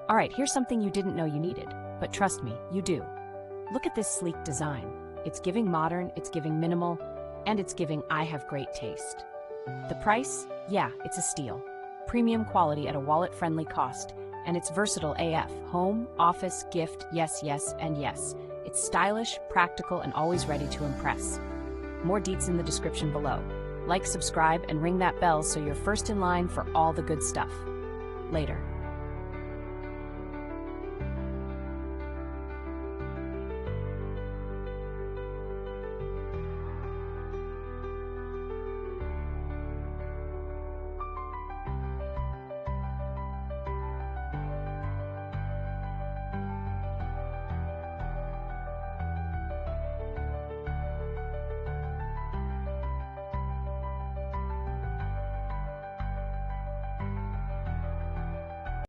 All right, here's something you didn't know you needed, but trust me, you do. Look at this sleek design. It's giving modern, it's giving minimal, and it's giving I have great taste. The price? Yeah, it's a steal. Premium quality at a wallet-friendly cost, and it's versatile AF. Home, office, gift, yes, yes, and yes. It's stylish, practical, and always ready to impress. More deets in the description below. Like, subscribe, and ring that bell so you're first in line for all the good stuff. Later.